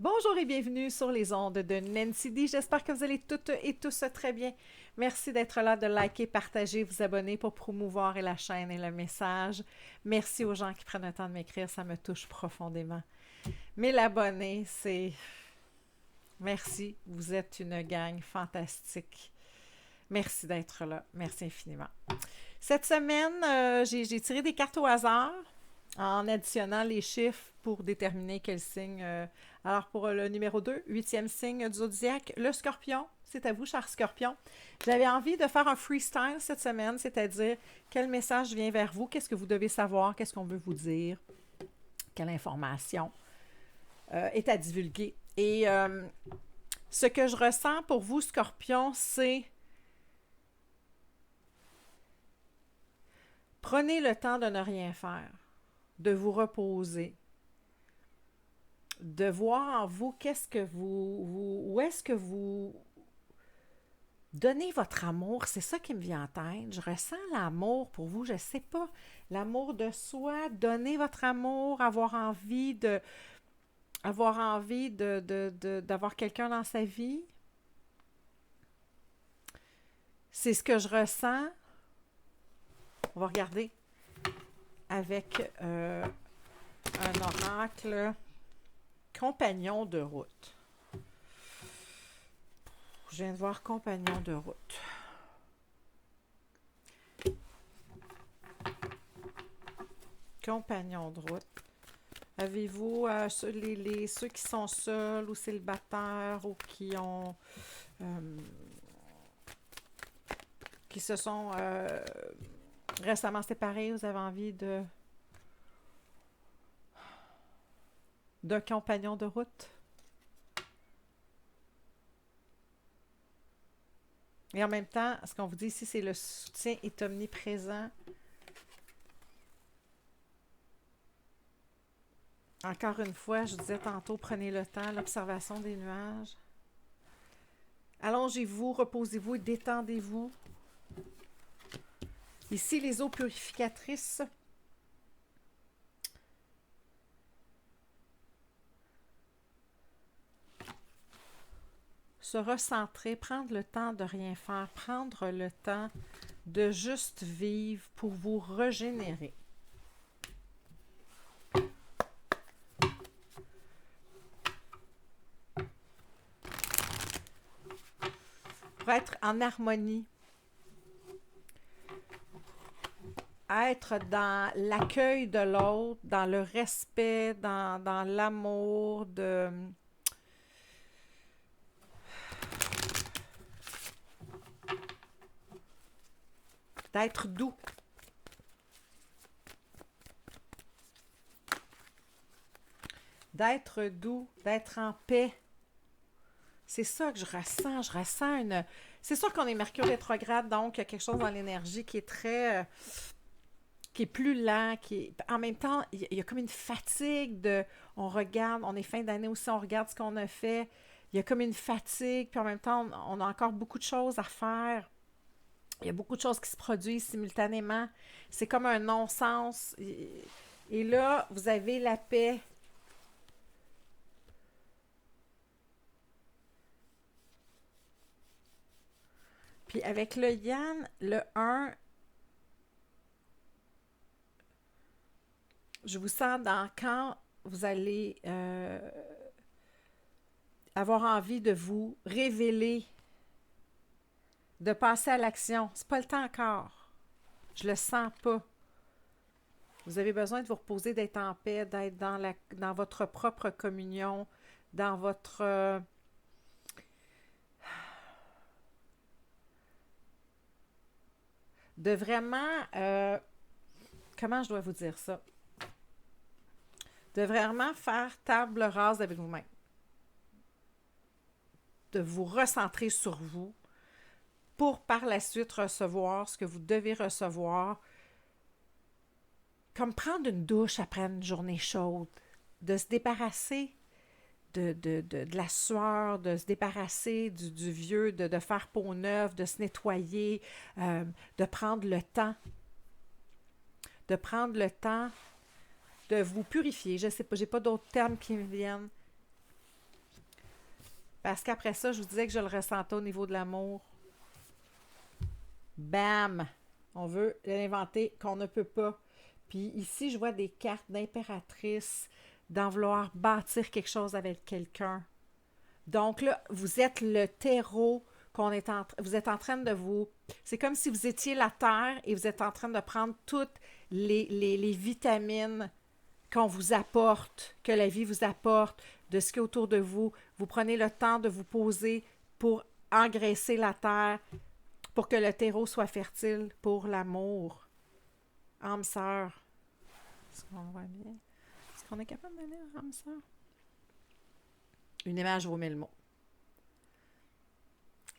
Bonjour et bienvenue sur les ondes de Nancy D. J'espère que vous allez toutes et tous très bien. Merci d'être là, de liker, partager, vous abonner pour promouvoir et la chaîne et le message. Merci aux gens qui prennent le temps de m'écrire, ça me touche profondément. Mais l'abonné, c'est... Merci, vous êtes une gang fantastique. Merci d'être là. Merci infiniment. Cette semaine, j'ai tiré des cartes au hasard en additionnant les chiffres pour déterminer quel signe. Alors, pour le numéro 2, huitième signe du zodiaque, le scorpion. C'est à vous, cher scorpion. J'avais envie de faire un freestyle cette semaine, c'est-à-dire quel message vient vers vous, qu'est-ce que vous devez savoir, qu'est-ce qu'on veut vous dire, quelle information est à divulguer. Et ce que je ressens pour vous, scorpion, c'est prenez le temps de ne rien faire, de vous reposer, de voir en vous qu'est-ce que où est-ce que vous donnez votre amour. C'est ça qui me vient en tête. Je ressens l'amour pour vous, je ne sais pas. L'amour de soi, donner votre amour, avoir envie d'avoir quelqu'un dans sa vie. C'est ce que je ressens. On va regarder avec un oracle compagnon de route. Je viens de voir compagnon de route. Compagnon de route. Avez-vous ceux qui sont seuls ou célibataires ou qui se sont récemment séparés, vous avez envie d'un compagnon de route? Et en même temps, ce qu'on vous dit ici, c'est le soutien est omniprésent. Encore une fois, je vous disais tantôt, prenez le temps, l'observation des nuages. Allongez-vous, reposez-vous et détendez-vous. Ici, les eaux purificatrices. Se recentrer, prendre le temps de rien faire, prendre le temps de juste vivre pour vous régénérer. Pour être en harmonie. Être dans l'accueil de l'autre, dans le respect, dans l'amour, d'être doux. D'être doux, d'être en paix. C'est ça que je ressens. Je ressens une... C'est sûr qu'on est Mercure rétrograde, donc il y a quelque chose dans l'énergie qui est très... qui est plus lent, en même temps, il y a comme une fatigue de... On regarde, on est fin d'année aussi, on regarde ce qu'on a fait. Il y a comme une fatigue, puis en même temps, on a encore beaucoup de choses à faire. Il y a beaucoup de choses qui se produisent simultanément. C'est comme un non-sens. Et là, vous avez la paix. Puis avec le Yan, le 1, je vous sens dans quand vous allez avoir envie de vous révéler, de passer à l'action. C'est pas le temps encore. Je le sens pas. Vous avez besoin de vous reposer, d'être en paix, d'être dans votre propre communion, dans votre... de vraiment... comment je dois vous dire ça? De vraiment faire table rase avec vous-même. De vous recentrer sur vous pour par la suite recevoir ce que vous devez recevoir. Comme prendre une douche après une journée chaude. De se débarrasser de la sueur, de se débarrasser du vieux, de faire peau neuve, de se nettoyer, de prendre le temps. De prendre le temps de vous purifier. Je ne sais pas, j'ai pas d'autres termes qui me viennent. Parce qu'après ça, je vous disais que je le ressentais au niveau de l'amour. Bam! On veut l'inventer qu'on ne peut pas. Puis ici, je vois des cartes d'impératrice, d'en vouloir bâtir quelque chose avec quelqu'un. Donc là, vous êtes le terreau qu'on est vous êtes en train de vous... C'est comme si vous étiez la terre et vous êtes en train de prendre toutes les vitamines qu'on vous apporte, que la vie vous apporte, de ce qui est autour de vous. Vous prenez le temps de vous poser pour engraisser la terre, pour que le terreau soit fertile pour l'amour. Âme sœur. Est-ce qu'on voit bien? Est-ce qu'on est capable de lire âme sœur? Une image vaut mille mots.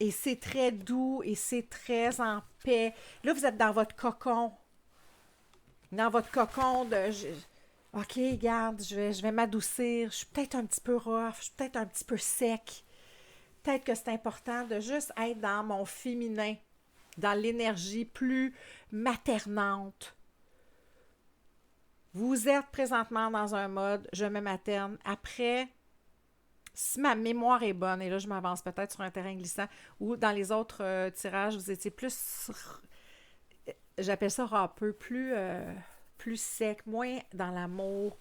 Et c'est très doux et c'est très en paix. Là, vous êtes dans votre cocon. Dans votre cocon de... OK, regarde, je vais m'adoucir. Je suis peut-être un petit peu rough. Je suis peut-être un petit peu sec. Peut-être que c'est important de juste être dans mon féminin, dans l'énergie plus maternante. Vous êtes présentement dans un mode « je me materne ». Après, si ma mémoire est bonne, et là je m'avance peut-être sur un terrain glissant, ou dans les autres tirages, vous étiez plus, j'appelle ça râpeux, plus sec, moins dans l'amour.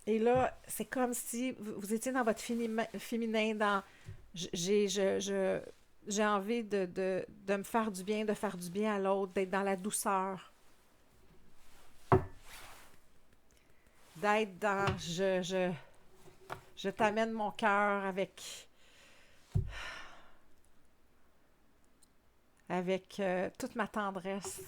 Et là, c'est comme si vous étiez dans votre féminin, dans j'ai envie de me faire du bien, de faire du bien à l'autre, d'être dans la douceur. D'être dans je t'amène mon cœur avec toute ma tendresse.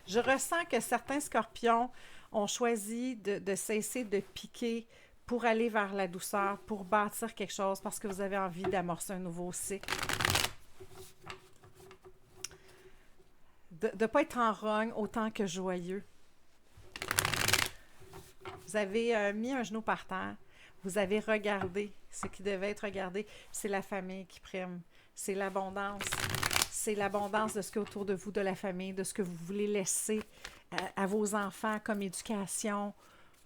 Je ressens que certains scorpions ont choisi de cesser de piquer pour aller vers la douceur, pour bâtir quelque chose, parce que vous avez envie d'amorcer un nouveau cycle. De ne pas être en rogne autant que joyeux. Vous avez mis un genou par terre. Vous avez regardé ce qui devait être regardé. C'est la famille qui prime. C'est l'abondance. C'est l'abondance de ce qui est autour de vous, de la famille, de ce que vous voulez laisser à vos enfants comme éducation,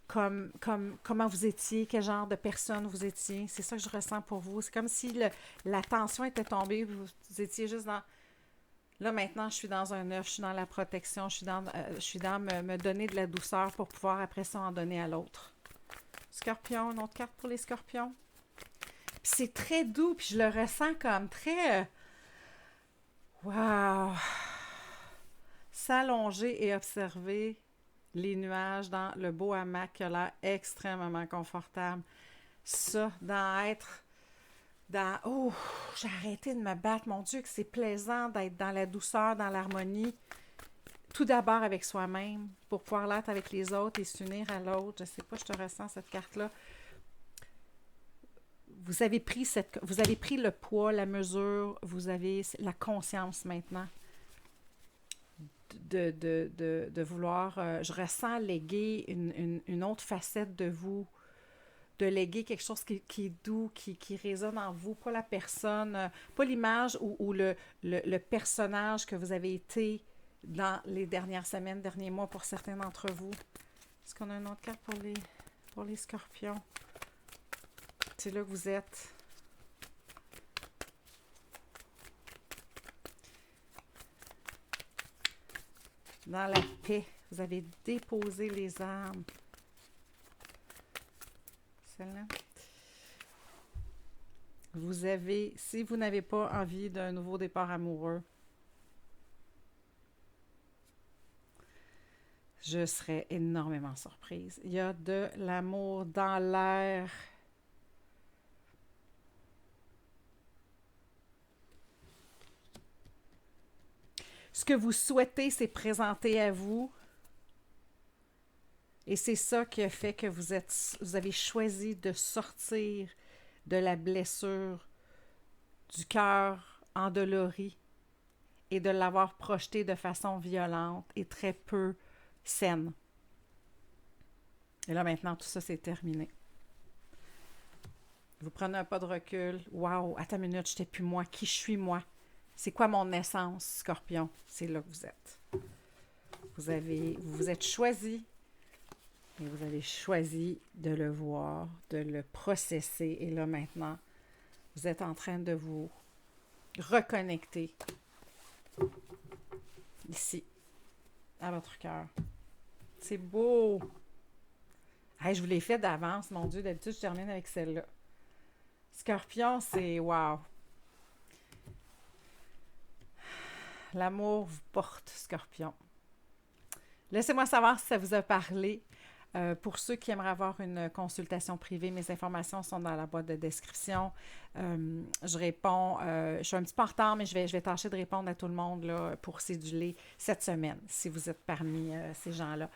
comme comment vous étiez, quel genre de personne vous étiez. C'est ça que je ressens pour vous. C'est comme si la tension était tombée, vous étiez juste dans... Là, maintenant, je suis dans un œuf, je suis dans la protection, je suis dans me donner de la douceur pour pouvoir, après ça, en donner à l'autre. Scorpion, une autre carte pour les scorpions. Puis c'est très doux, puis je le ressens comme très... Wow! S'allonger et observer les nuages dans le beau hamac qui a l'air extrêmement confortable. Ça, oh, j'ai arrêté de me battre. Mon Dieu, que c'est plaisant d'être dans la douceur, dans l'harmonie. Tout d'abord avec soi-même, pour pouvoir l'être avec les autres et s'unir à l'autre. Je ne sais pas, je te ressens cette carte-là. Vous avez pris le poids, la mesure, vous avez la conscience maintenant de vouloir... je ressens léguer une autre facette de vous, de léguer quelque chose qui est doux, qui résonne en vous, pas la personne, pas l'image ou le personnage que vous avez été dans les dernières semaines, derniers mois pour certains d'entre vous. Est-ce qu'on a une autre carte pour les scorpions? C'est là que vous êtes. Dans la paix, vous avez déposé les armes. Celle-là. Si vous n'avez pas envie d'un nouveau départ amoureux, je serais énormément surprise. Il y a de l'amour dans l'air. Ce que vous souhaitez, c'est présenter à vous. Et c'est ça qui a fait que vous avez choisi de sortir de la blessure, du cœur endolori et de l'avoir projeté de façon violente et très peu saine. Et là, maintenant, tout ça, c'est terminé. Vous prenez un pas de recul. Waouh, attends une minute, je n'étais plus moi. Qui je suis, moi? C'est quoi mon essence, Scorpion? C'est là que vous êtes. Vous vous êtes choisi Et vous avez choisi de le voir, de le processer. Et là, maintenant, vous êtes en train de vous reconnecter ici, à votre cœur. C'est beau! Hey, je vous l'ai fait d'avance, mon Dieu. D'habitude, je termine avec celle-là. Scorpion, c'est wow! L'amour vous porte, Scorpion. Laissez-moi savoir si ça vous a parlé. Pour ceux qui aimeraient avoir une consultation privée, mes informations sont dans la boîte de description. Je réponds, je suis un petit peu en retard, mais je vais tâcher de répondre à tout le monde là, pour céduler cette semaine, si vous êtes parmi ces gens-là.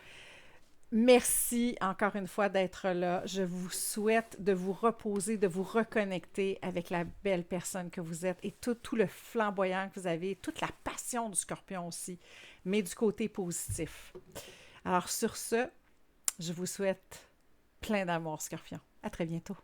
Merci encore une fois d'être là. Je vous souhaite de vous reposer, de vous reconnecter avec la belle personne que vous êtes et tout le flamboyant que vous avez, toute la passion du Scorpion aussi, mais du côté positif. Alors sur ce, je vous souhaite plein d'amour, Scorpion. À très bientôt.